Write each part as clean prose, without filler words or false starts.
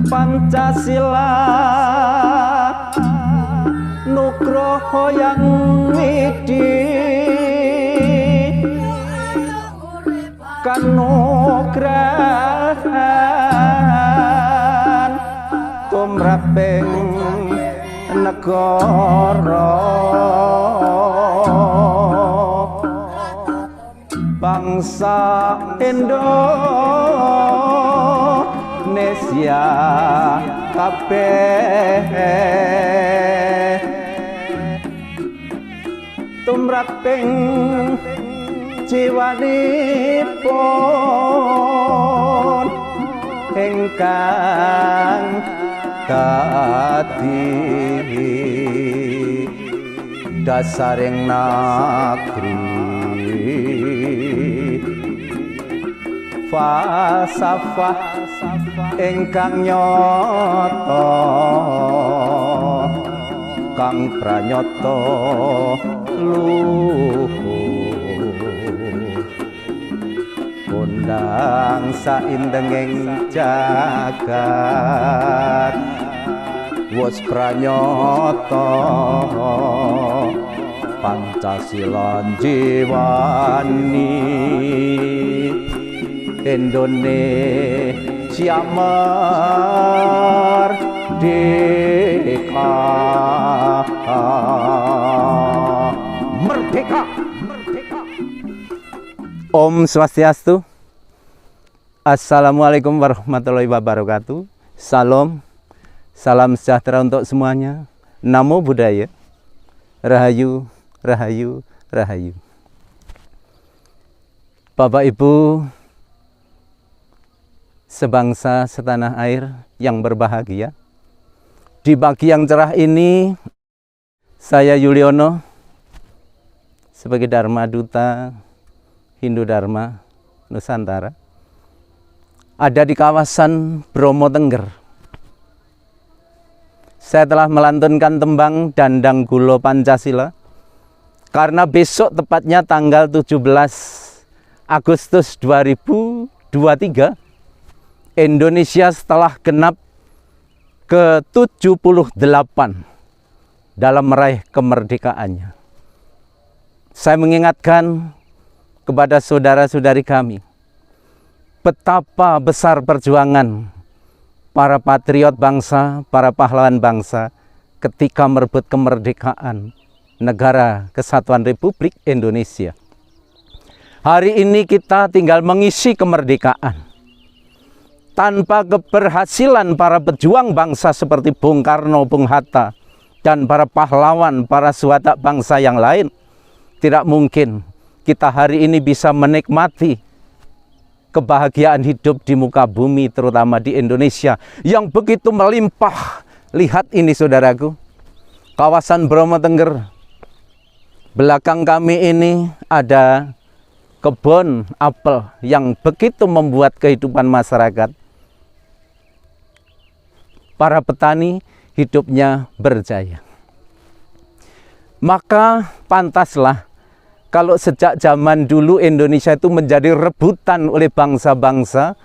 Pancasila Nugroho yang widi kanugrahan tumraping negara bangsa Indonesia kabeh tumraping jiwanipun ingkang dadi dasaring negeri falsafah ingkang nyata kang pranyata luhur kondang saindenging jagat wis pranyata Pancasila jiwani Indonesia merdeka merdeka. Om Swastiastu. Assalamualaikum warahmatullahi wabarakatuh. Salam, salam sejahtera untuk semuanya. Namo Buddhaya. Rahayu, rahayu, rahayu. Bapak Ibu sebangsa setanah air yang berbahagia, di pagi yang cerah ini saya Yuliono sebagai Dharma Duta Hindu Dharma Nusantara ada di kawasan Bromo Tengger. Saya telah melantunkan tembang Dandang Gulo Pancasila karena besok tepatnya tanggal 17 Agustus 2023 Indonesia setelah genap ke-78 dalam meraih kemerdekaannya. Saya mengingatkan kepada saudara-saudari kami betapa besar perjuangan para patriot bangsa, para pahlawan bangsa ketika merebut kemerdekaan negara Kesatuan Republik Indonesia. Hari ini kita tinggal mengisi kemerdekaan. Tanpa keberhasilan para pejuang bangsa seperti Bung Karno, Bung Hatta, dan para pahlawan, para suhata bangsa yang lain, tidak mungkin kita hari ini bisa menikmati kebahagiaan hidup di muka bumi, terutama di Indonesia yang begitu melimpah. Lihat ini saudaraku, kawasan Bromo Tengger. Belakang kami ini ada kebun apel yang begitu membuat kehidupan masyarakat. Para petani hidupnya berjaya. Maka pantaslah kalau sejak zaman dulu Indonesia itu menjadi rebutan oleh bangsa-bangsa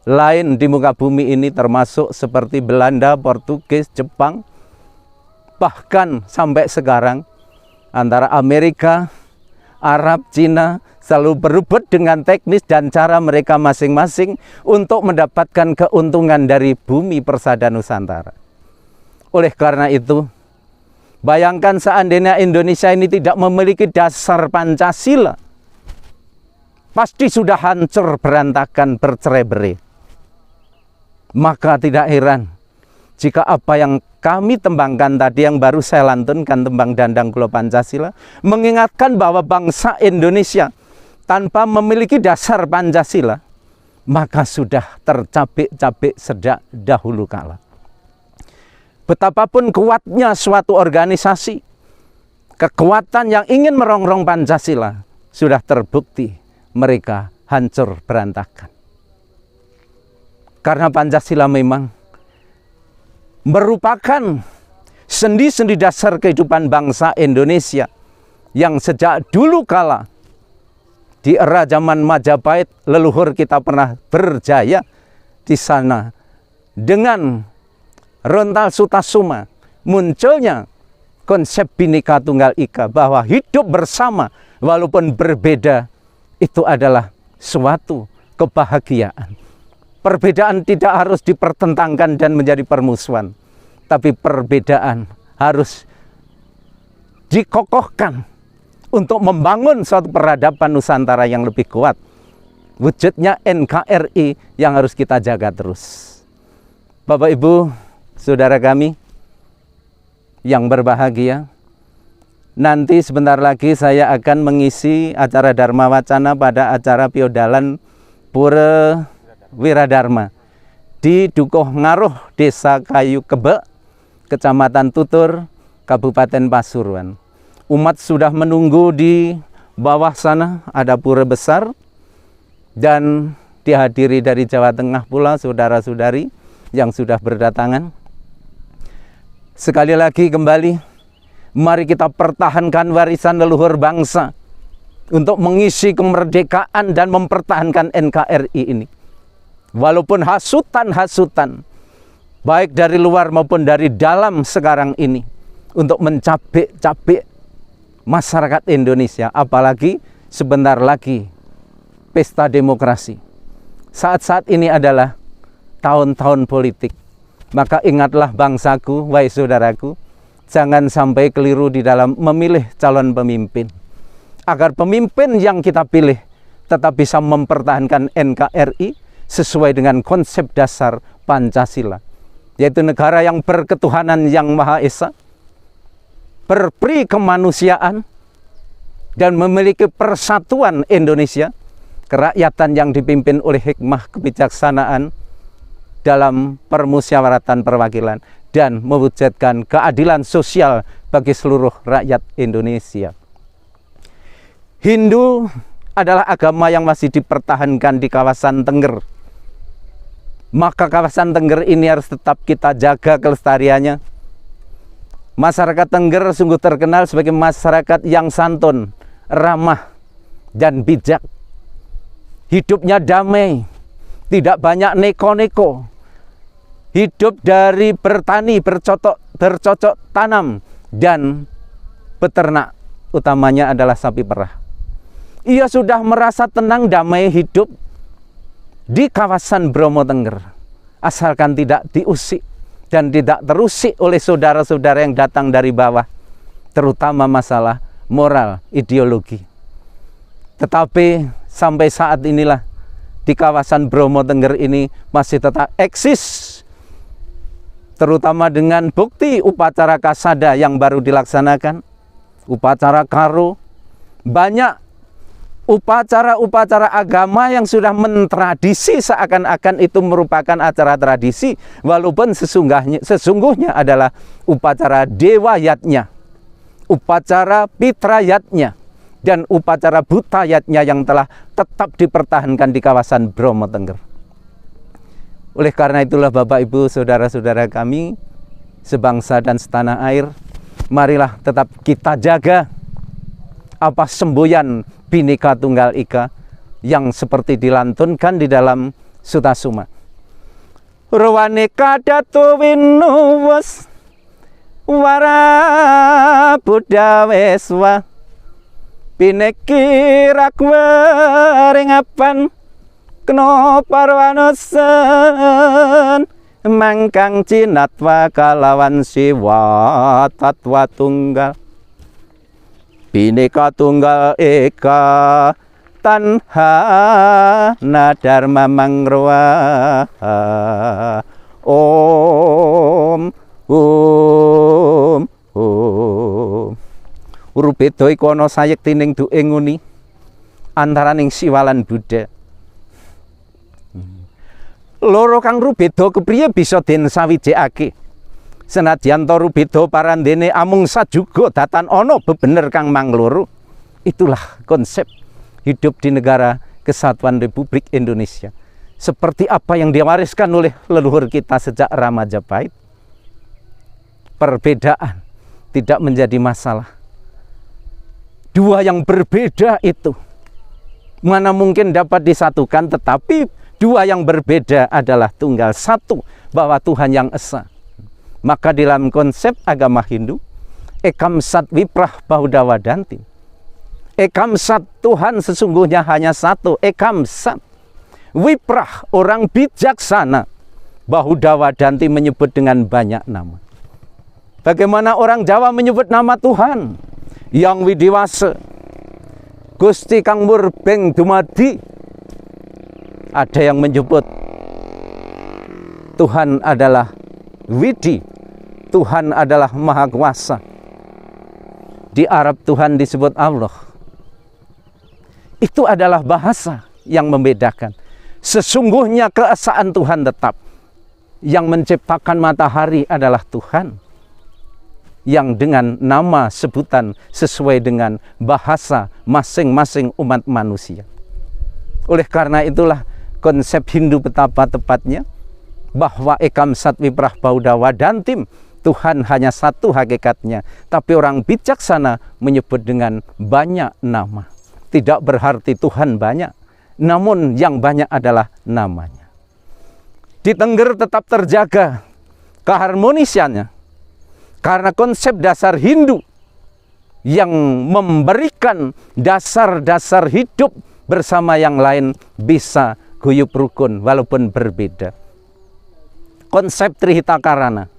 lain di muka bumi ini, termasuk seperti Belanda, Portugis, Jepang, bahkan sampai sekarang antara Amerika, Arab, Cina selalu berebut dengan teknis dan cara mereka masing-masing untuk mendapatkan keuntungan dari bumi persada Nusantara. Oleh karena itu, bayangkan seandainya Indonesia ini tidak memiliki dasar Pancasila, pasti sudah hancur, berantakan, bercerai-berai. Maka tidak heran jika apa yang kami tembangkan tadi, yang baru saya lantunkan, tembang Dandang Gulo Pancasila, mengingatkan bahwa bangsa Indonesia tanpa memiliki dasar Pancasila, maka sudah tercapek-capek sejak dahulu kala. Betapapun kuatnya suatu organisasi, kekuatan yang ingin merongrong Pancasila sudah terbukti mereka hancur berantakan. Karena Pancasila memang merupakan sendi-sendi dasar kehidupan bangsa Indonesia yang sejak dulu kala Di era zaman Majapahit, leluhur kita pernah berjaya di sana. Dengan Rontal Sutasoma, munculnya konsep Bhinneka Tunggal Ika, bahwa hidup bersama walaupun berbeda itu adalah suatu kebahagiaan. Perbedaan tidak harus dipertentangkan dan menjadi permusuhan, tapi perbedaan harus dikokohkan untuk membangun suatu peradaban Nusantara yang lebih kuat. Wujudnya NKRI yang harus kita jaga terus. Bapak Ibu, saudara kami yang berbahagia, nanti sebentar lagi saya akan mengisi acara Dharma Wacana pada acara Piodalan Pura Wiradharma di Dukuh Ngaruh, Desa Kayu Kebek, Kecamatan Tutur, Kabupaten Pasuruan. Umat sudah menunggu di bawah sana, ada pura besar, dan dihadiri dari Jawa Tengah pula saudara-saudari yang sudah berdatangan. Sekali lagi kembali, mari kita pertahankan warisan leluhur bangsa untuk mengisi kemerdekaan dan mempertahankan NKRI ini. Walaupun hasutan-hasutan, baik dari luar maupun dari dalam sekarang ini, untuk mencabik-cabik masyarakat Indonesia, apalagi sebentar lagi pesta demokrasi. Saat-saat ini adalah tahun-tahun politik. Maka ingatlah bangsaku, wahai saudaraku, jangan sampai keliru di dalam memilih calon pemimpin. Agar pemimpin yang kita pilih tetap bisa mempertahankan NKRI sesuai dengan konsep dasar Pancasila, yaitu negara yang berketuhanan yang Maha Esa, berperi kemanusiaan, dan memiliki persatuan Indonesia, kerakyatan yang dipimpin oleh hikmah kebijaksanaan dalam permusyawaratan perwakilan, dan mewujudkan keadilan sosial bagi seluruh rakyat Indonesia. Hindu adalah agama yang masih dipertahankan di kawasan Tengger. Maka kawasan Tengger ini harus tetap kita jaga kelestariannya. Masyarakat Tengger sungguh terkenal sebagai masyarakat yang santun, ramah, dan bijak. Hidupnya damai, tidak banyak neko-neko. Hidup dari bertani, bercocok tanam, dan beternak, utamanya adalah sapi perah. Ia sudah merasa tenang damai hidup di kawasan Bromo Tengger, asalkan tidak diusik dan tidak terusik oleh saudara-saudara yang datang dari bawah, terutama masalah moral, ideologi. Tetapi sampai saat inilah di kawasan Bromo Tengger ini masih tetap eksis, terutama dengan bukti upacara kasada yang baru dilaksanakan, upacara karo, banyak upacara-upacara agama yang sudah mentradisi seakan-akan itu merupakan acara tradisi, walaupun sesungguhnya adalah upacara dewayatnya, upacara pitrayatnya, dan upacara butayatnya yang telah tetap dipertahankan di kawasan Bromo Tengger. Oleh karena itulah Bapak Ibu saudara-saudara kami sebangsa dan setanah air, marilah tetap kita jaga apa semboyan Bhinneka Tunggal Ika yang seperti dilantunkan di dalam Sutasoma. Ruwane kadatu winuwes wara budaweswa pineki rakweringapan kena parwanosen mangkang cinatwa kalawan siwa tatwa tunggal. Bhinneka Tunggal Ika tanha nadharma mangroa om Rubeda iku ana sayektining duke nguni antaraning Siwa lan Buddha. Loro kang rubeda kepriye bisa den sawijekake. Senadyan to rubeda parandene amung sajuga datan ana bebener kang mangloro. Itulah konsep hidup di negara Kesatuan Republik Indonesia. Seperti apa yang diwariskan oleh leluhur kita sejak era Majapahit. Perbedaan tidak menjadi masalah. Dua yang berbeda itu Mana mungkin dapat disatukan, tetapi dua yang berbeda adalah tunggal satu, bahwa Tuhan yang esa. Maka dalam konsep agama Hindu, Ekam Sat Viprah Bahudawa Danti, Ekam Sat, Tuhan sesungguhnya hanya satu. Ekam Sat Viprah, orang bijaksana. Bahudawa Danti menyebut dengan banyak nama. Bagaimana orang Jawa menyebut nama Tuhan? Yang Widiwase, Gusti Kang Murbeng Dumadi. Ada yang menyebut Tuhan adalah Widi, Tuhan adalah Maha Kuasa. Di Arab Tuhan disebut Allah. Itu adalah bahasa yang membedakan. Sesungguhnya keesaan Tuhan tetap. Yang menciptakan matahari adalah Tuhan, yang dengan nama sebutan sesuai dengan bahasa masing-masing umat manusia. Oleh karena itulah konsep Hindu betapa tepatnya bahwa Ekam Sat Viprah Bahudawa Dantim, Tuhan hanya satu hakikatnya, tapi orang bijaksana menyebut dengan banyak nama. Tidak berarti Tuhan banyak, namun yang banyak adalah namanya. Di Tengger tetap terjaga keharmonisiannya, karena konsep dasar Hindu yang memberikan dasar-dasar hidup bersama yang lain bisa guyub rukun walaupun berbeda. Konsep Trihita Karana,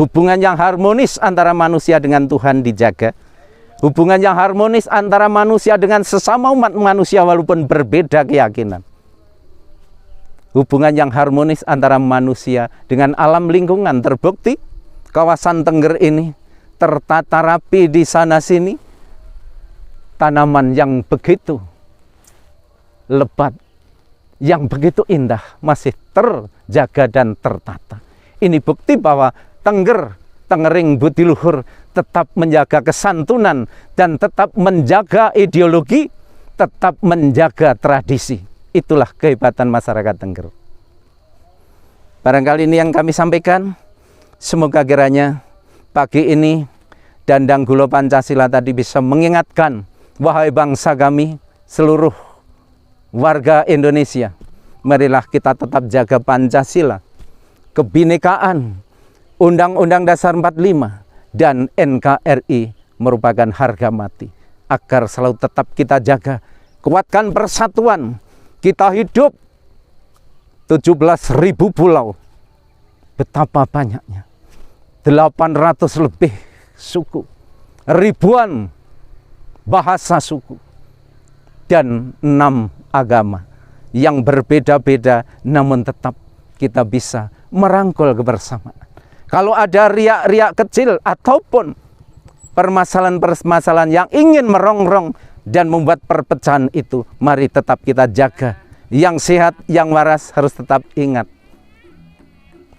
hubungan yang harmonis antara manusia dengan Tuhan dijaga. Hubungan yang harmonis antara manusia dengan sesama umat manusia walaupun berbeda keyakinan. Hubungan yang harmonis antara manusia dengan alam lingkungan terbukti. Kawasan Tengger ini tertata rapi di sana sini. Tanaman yang begitu lebat, yang begitu indah masih terjaga dan tertata. Ini bukti bahwa Tengering Budiluhur tetap menjaga kesantunan dan tetap menjaga ideologi, tetap menjaga tradisi. Itulah kehebatan masyarakat Tengger. Barangkali ini yang kami sampaikan. Semoga kiranya pagi ini Dandang Gulo Pancasila tadi bisa mengingatkan, wahai bangsa kami, seluruh warga Indonesia, marilah kita tetap jaga Pancasila, kebinekaan, Undang-Undang Dasar 45, dan NKRI merupakan harga mati. Agar selalu tetap kita jaga, kuatkan persatuan. Kita hidup 17.000 pulau. Betapa banyaknya. 800 lebih suku. Ribuan bahasa suku. Dan 6 agama yang berbeda-beda, namun tetap kita bisa merangkul kebersamaan. Kalau ada riak-riak kecil ataupun permasalahan-permasalahan yang ingin merongrong dan membuat perpecahan itu, mari tetap kita jaga. Yang sehat, yang waras harus tetap ingat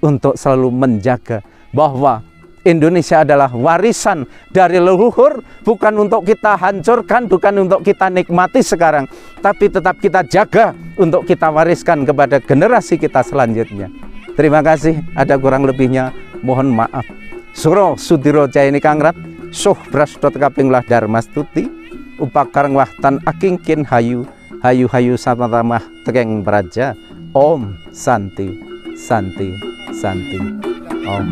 untuk selalu menjaga bahwa Indonesia adalah warisan dari leluhur, bukan untuk kita hancurkan, bukan untuk kita nikmati sekarang, tapi tetap kita jaga untuk kita wariskan kepada generasi kita selanjutnya. Terima kasih, ada kurang lebihnya mohon maaf. Suro Sudiro Jayani Kangrat, Suh Brasdot Kapinglah Darmastuti, Upakarang Wahtan Akingkin Hayu, Hayu Satatamah Tekeng Beraja. Om Santi Santi Santi Om.